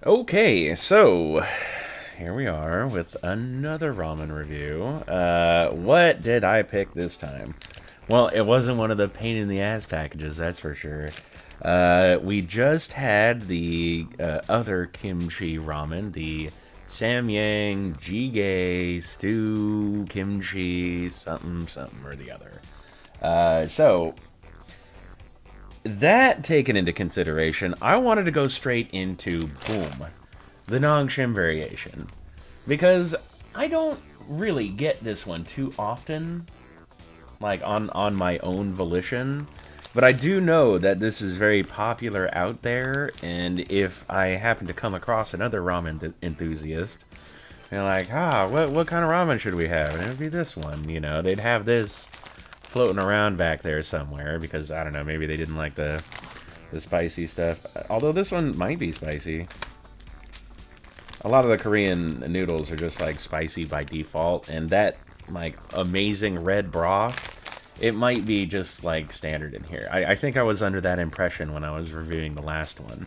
Okay, so here we are with another ramen review. What did I pick this time? Well, it wasn't one of the pain in the ass packages, that's for sure. We just had the other kimchi ramen, the Samyang Jjigae stew kimchi something or the other. So that taken into consideration, I wanted to go straight into, boom, the Nong Shim variation. Because I don't really get this one too often, like on my own volition. But I do know that this is very popular out there, and if I happen to come across another ramen enthusiast, they're like, what kind of ramen should we have? And it would be this one, you know, they'd have this floating around back there somewhere, because, I don't know, maybe they didn't like the spicy stuff. Although this one might be spicy. A lot of the Korean noodles are just, like, spicy by default, and that, like, amazing red broth, it might be just, like, standard in here. I think I was under that impression when I was reviewing the last one.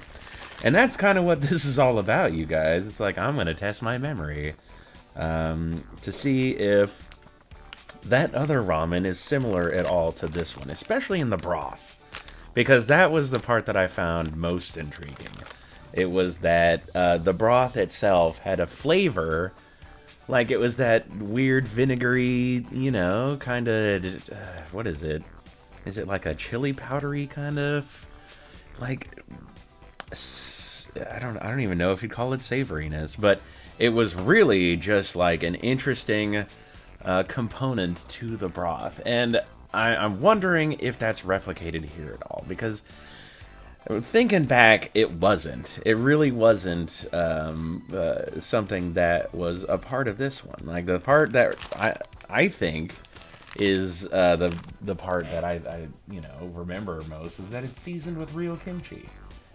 And that's kind of what this is all about, you guys. It's like, I'm going to test my memory to see if that other ramen is similar at all to this one, especially in the broth, because that was the part that I found most intriguing. It was that the broth itself had a flavor, like it was that weird vinegary, you know, kind of, what is it? Is it like a chili powdery kind of, like, I don't even know if you'd call it savoriness, but it was really just like an interesting component to the broth, and I'm wondering if that's replicated here at all, because thinking back, it wasn't. It really wasn't something that was a part of this one. Like, the part that I think is the part that I you know, remember most is that it's seasoned with real kimchi.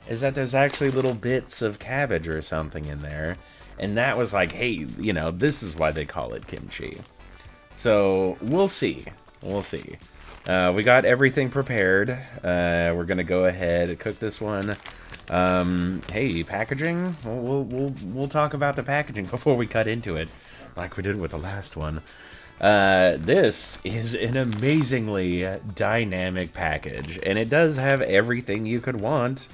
Is that there's actually little bits of cabbage or something in there, and that was like, hey, you know, this is why they call it kimchi. So, we'll see. We'll see. We got everything prepared. We're gonna go ahead and cook this one. Hey, packaging? We'll talk about the packaging before we cut into it, like we did with the last one. This is an amazingly dynamic package, and it does have everything you could want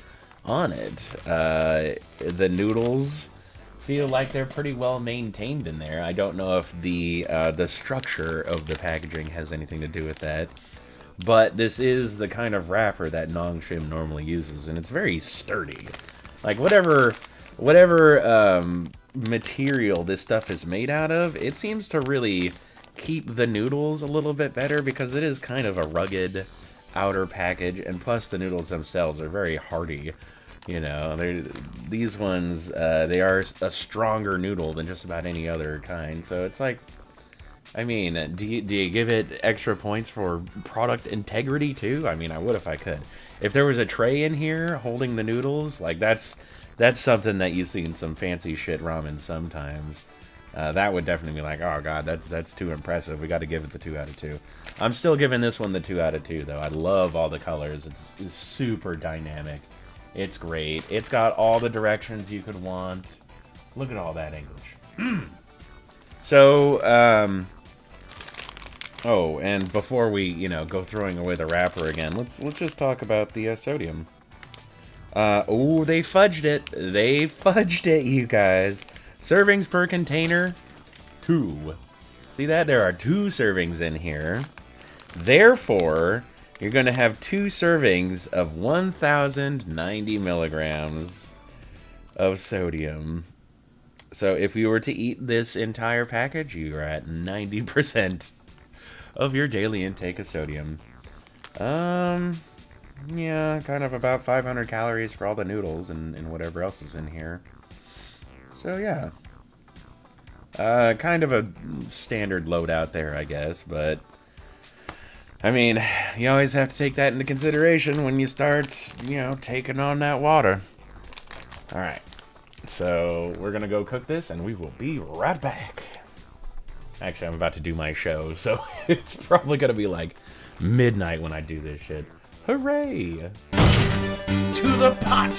on it. The noodles feel like they're pretty well maintained in there. I don't know if the structure of the packaging has anything to do with that, but this is the kind of wrapper that Nong Shim normally uses, and it's very sturdy. Like, whatever material this stuff is made out of, it seems to really keep the noodles a little bit better, because it is kind of a rugged outer package, and plus the noodles themselves are very hearty. You know, these ones, they are a stronger noodle than just about any other kind. So it's like, I mean, do you give it extra points for product integrity too? I mean, I would if I could. If there was a tray in here holding the noodles, like that's something that you see in some fancy shit ramen sometimes. That would definitely be like, oh god, that's too impressive. We got to give it the 2 out of 2. I'm still giving this one the 2 out of 2 though. I love all the colors. It's super dynamic. It's great. It's got all the directions you could want. Look at all that English. So, oh, and before we, you know, go throwing away the wrapper again, let's just talk about the sodium. Oh, they fudged it. They fudged it, you guys. Servings per container, 2. See that? There are 2 servings in here. Therefore, you're going to have 2 servings of 1,090 milligrams of sodium. So if you were to eat this entire package, you are at 90% of your daily intake of sodium. Yeah, kind of about 500 calories for all the noodles and whatever else is in here. So yeah. Kind of a standard loadout there, I guess, but I mean, you always have to take that into consideration when you start, you know, taking on that water. Alright, so we're gonna go cook this, and we will be right back. Actually, I'm about to do my show, so it's probably gonna be like midnight when I do this shit. Hooray! To the pot!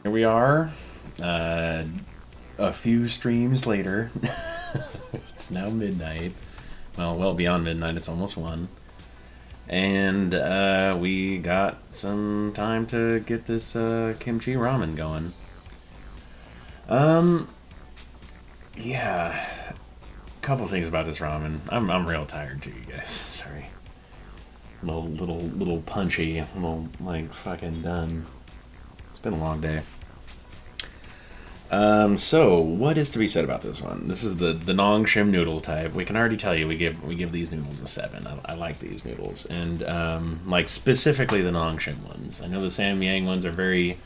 Here we are, a few streams later. It's now midnight. Well beyond midnight. It's almost 1. And we got some time to get this kimchi ramen going. Yeah, couple things about this ramen. I'm real tired too, you guys. Sorry, little punchy, little like fucking done. It's been a long day. So what is to be said about this one? This is the Nong Shim noodle type. We can already tell you we give these noodles a 7. I like these noodles, and like specifically the Nong Shim ones. I know the Samyang ones are very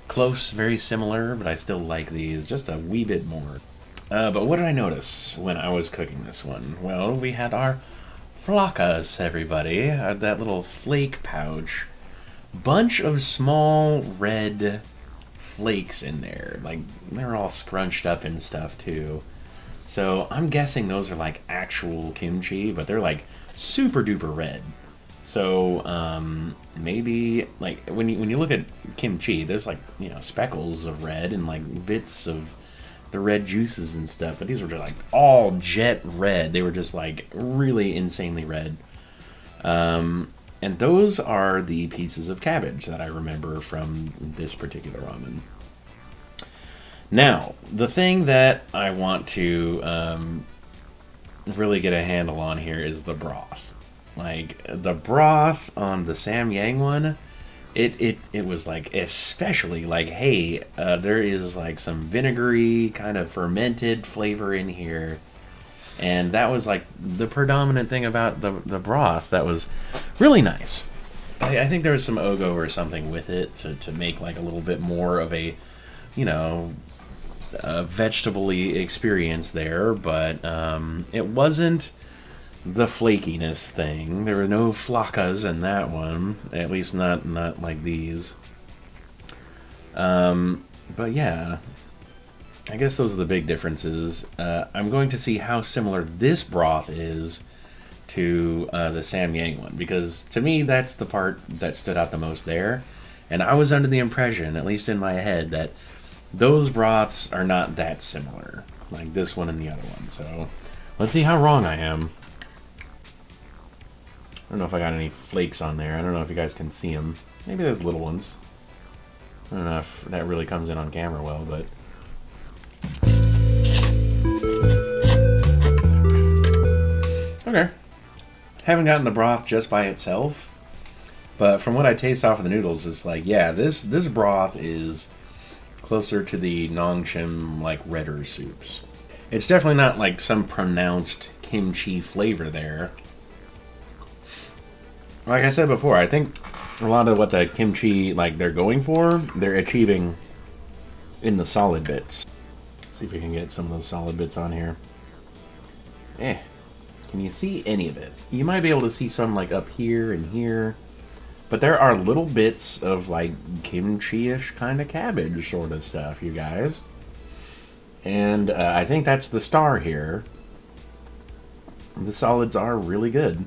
close, very similar, but I still like these just a wee bit more. But what did I notice when I was cooking this one? Well, we had our flockas, everybody. That little flake pouch. Bunch of small red flakes in there. Like, they're all scrunched up and stuff, too. So, I'm guessing those are, like, actual kimchi, but they're, like, super duper red. So, maybe, like, when you look at kimchi, there's, like, you know, speckles of red and, like, bits of the red juices and stuff, but these were just like all jet red. They were just like really insanely red. And those are the pieces of cabbage that I remember from this particular ramen. Now, the thing that I want to really get a handle on here is the broth. Like, the broth on the Samyang one, it was like, especially like, hey, there is like some vinegary kind of fermented flavor in here, and that was like the predominant thing about the broth that was really nice. I think there was some ogo or something with it to make like a little bit more of a, you know, vegetable-y experience there, but it wasn't the flakiness thing. There were no flockas in that one, at least not like these. But yeah, I guess those are the big differences. I'm going to see how similar this broth is to the Samyang one, because to me that's the part that stood out the most there, and I was under the impression, at least in my head, that those broths are not that similar, like this one and the other one. So let's see how wrong I am. I don't know if I got any flakes on there. I don't know if you guys can see them. Maybe there's little ones. I don't know if that really comes in on camera well, but... Okay. Haven't gotten the broth just by itself, but from what I taste off of the noodles, it's like, yeah, this broth is closer to the Nong Shim, like, redder soups. It's definitely not, like, some pronounced kimchi flavor there. Like I said before, I think a lot of what the kimchi, like, they're going for, they're achieving in the solid bits. Let's see if we can get some of those solid bits on here. Can you see any of it? You might be able to see some, like, up here and here. But there are little bits of, like, kimchi-ish kind of cabbage sort of stuff, you guys. And I think that's the star here. The solids are really good.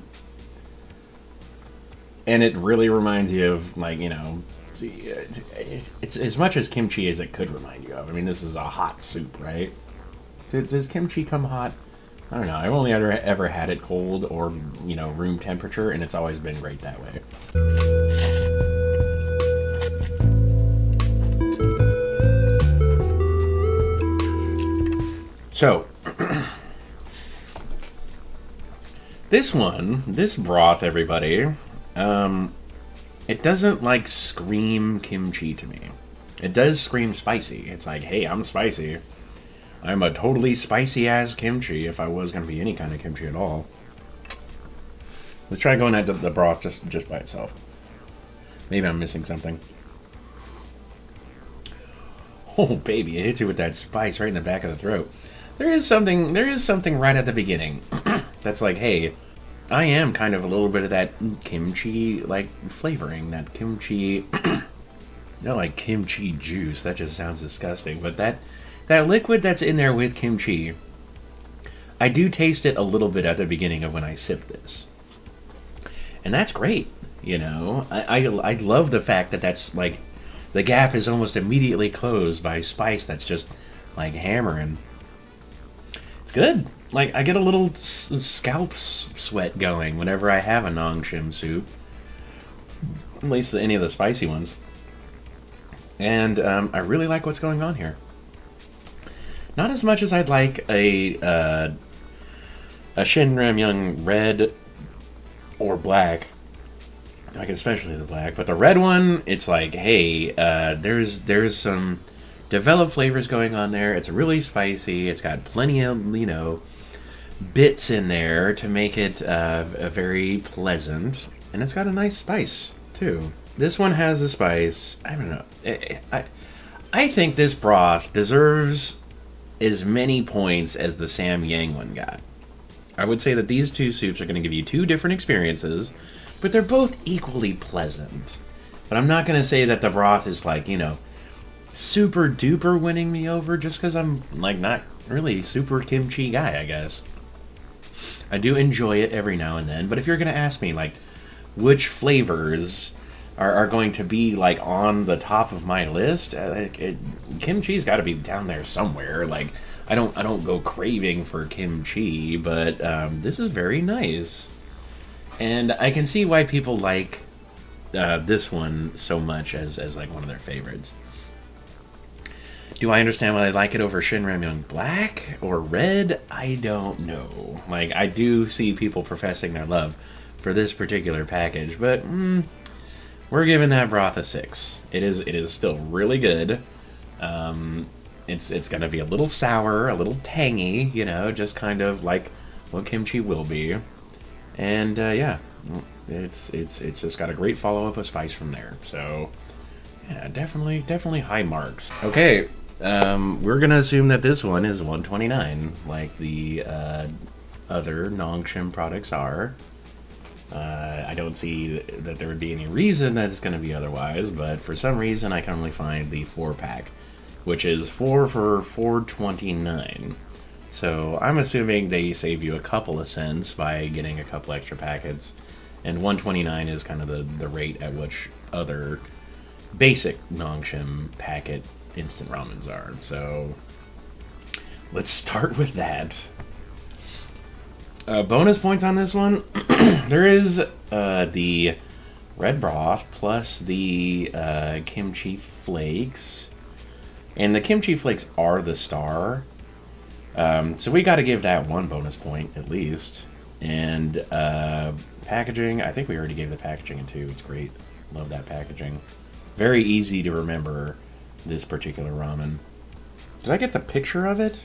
And it really reminds you of, like, you know, it's as much as kimchi as it could remind you of. I mean, this is a hot soup, right? Does kimchi come hot? I don't know. I've only ever had it cold or, you know, room temperature, and it's always been great that way. So, this broth, everybody, it doesn't, like, scream kimchi to me. It does scream spicy. It's like, hey, I'm spicy. I'm a totally spicy-ass kimchi if I was going to be any kind of kimchi at all. Let's try going into the broth just by itself. Maybe I'm missing something. Oh, baby, it hits you with that spice right in the back of the throat. There is something right at the beginning that's like, hey, I am kind of a little bit of that kimchi, like, flavoring. That kimchi, not like kimchi juice, that just sounds disgusting, but that liquid that's in there with kimchi, I do taste it a little bit at the beginning of when I sip this. And that's great, you know? I love the fact that that's, like, the gap is almost immediately closed by spice that's just like hammering. It's good. Like, I get a little scalp sweat going whenever I have a Nong Shim soup. At least any of the spicy ones. And I really like what's going on here. Not as much as I'd like a Shin Ramyun red or black. Like, especially the black. But the red one, it's like, hey, there's some developed flavors going on there. It's really spicy. It's got plenty of, you know, bits in there to make it very pleasant. And it's got a nice spice, too. This one has a spice. I don't know. I think this broth deserves as many points as the Sam Yang one got. I would say that these two soups are going to give you two different experiences, but they're both equally pleasant. But I'm not going to say that the broth is like, you know, super duper winning me over just because I'm like not really super kimchi guy, I guess. I do enjoy it every now and then, but if you're going to ask me like which flavors are going to be like on the top of my list, kimchi's got to be down there somewhere. Like I don't go craving for kimchi, but this is very nice, and I can see why people like this one so much as like one of their favorites. Do I understand why I like it over Shin Ramyun Black or Red? I don't know. Like, I do see people professing their love for this particular package, but we're giving that broth a 6. It is still really good. It's gonna be a little sour, a little tangy, you know, just kind of like what kimchi will be. And yeah, it's just got a great follow-up of spice from there. So yeah, definitely high marks. Okay. We're gonna assume that this one is 129, like the other Nong Shim products are. I don't see that there would be any reason that it's gonna be otherwise, but for some reason I can only find the 4-pack, which is 4 for $4.29. So I'm assuming they save you a couple of cents by getting a couple extra packets, and 129 is kind of the rate at which other basic Nong Shim packet instant ramens are. So let's start with that. Bonus points on this one. There is the red broth plus the kimchi flakes, and the kimchi flakes are the star. So we got to give that 1 bonus point at least. And packaging, I think we already gave the packaging a 2. It's great. Love that packaging. Very easy to remember this particular ramen. Did I get the picture of it?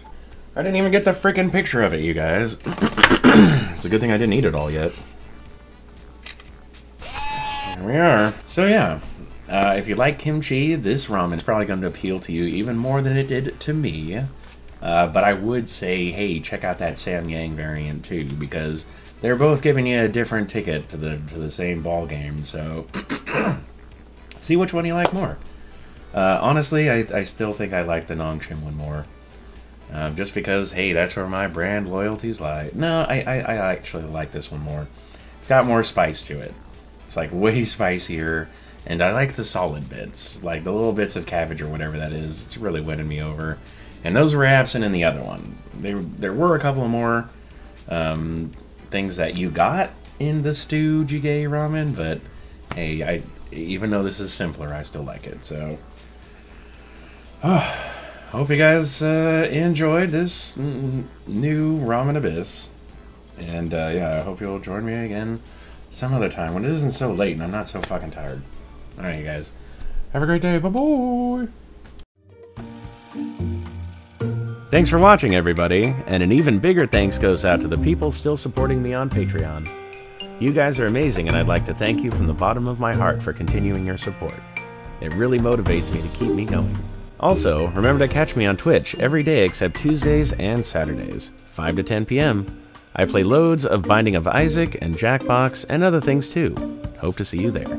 I didn't even get the freaking picture of it, you guys. It's a good thing I didn't eat it all yet. Here we are. So yeah, if you like kimchi, this ramen is probably going to appeal to you even more than it did to me. But I would say, hey, check out that Sam Yang variant too, because they're both giving you a different ticket to the same ball game. So see which one you like more. Honestly, I still think I like the Nong Shim one more. Just because, hey, that's where my brand loyalties lie. No, I actually like this one more. It's got more spice to it. It's like way spicier, and I like the solid bits. Like the little bits of cabbage or whatever that is. It's really winning me over. And those were absent in the other one. There were a couple of more things that you got in the stew jjigae ramen, but hey, even though this is simpler, I still like it. So hope you guys enjoyed this new Ramen Abyss. And yeah, I hope you'll join me again some other time when it isn't so late and I'm not so fucking tired. Alright, you guys. Have a great day. Bye-bye. Thanks for watching, everybody. And an even bigger thanks goes out to the people still supporting me on Patreon. You guys are amazing, and I'd like to thank you from the bottom of my heart for continuing your support. It really motivates me to keep me going. Also, remember to catch me on Twitch every day except Tuesdays and Saturdays, 5 to 10 p.m. I play loads of Binding of Isaac and Jackbox and other things too. Hope to see you there.